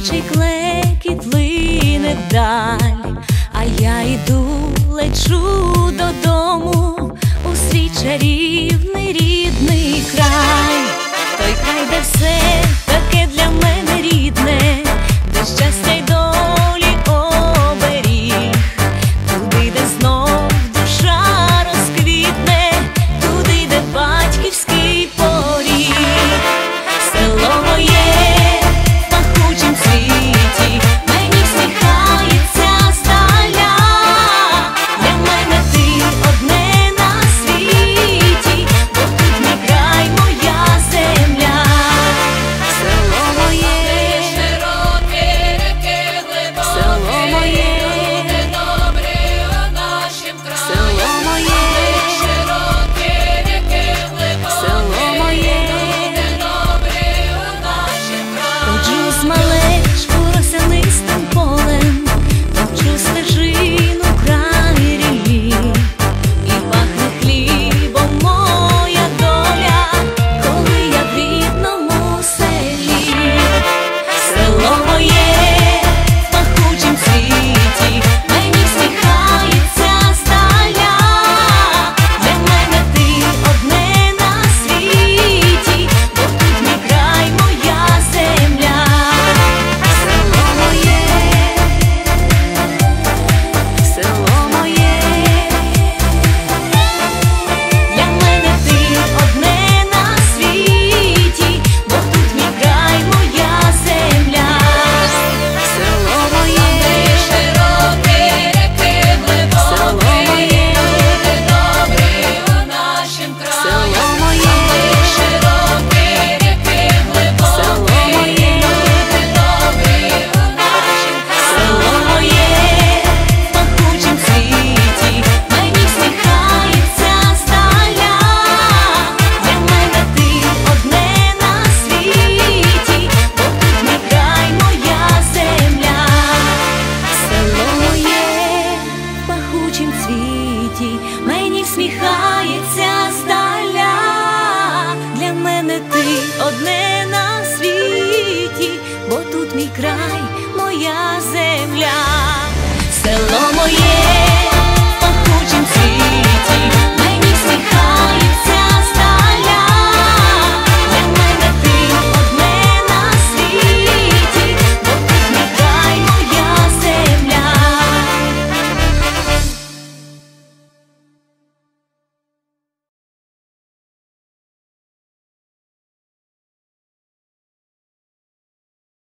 Дівчий клекіт лине вдаль, а я йду, лечу додому у свій чарівний рідний край. Той край, де все таке для мене рідне, де щастя й долі оберіг. Туди, де знов душа розквітне, туди, де батьківський поріг. Село моє в пахучім світі, мені всміхається здаля. Для мене ти одне на світі, бо тут мій край, моя земля. Село моє, широке, реки глибокі, село моє, добре у нашім краї. Село моє, широке, реки глибокі, село моє, добре у нашім краї. Ходжу з малечку росянистим полем, точу стежину край ріллі, і пахне хлібом моя доля, коли я в рідному селі. Село моє в пахучім світі, мені всміхається здаля. Для мене ти одне на світі, бо тут мій край, моя земля. Село моє, село моє, для мене ти одне на світі, бо тут мій край, моя земля. Село моє, широке, реки глибокі, село моє, добре у нашім краї. Село моє, широке, реки глибокі, село моє, добре у нашім краї. Село моє в пахучім світі, мені всміхається здаля. Для мене ти одне на світі, бо тут мій край, моя земля. Село моє в пахучім цвіті, мені всміхається здаля. Для мене ти одне на світі, бо тут мій край, моя земля. Село моє.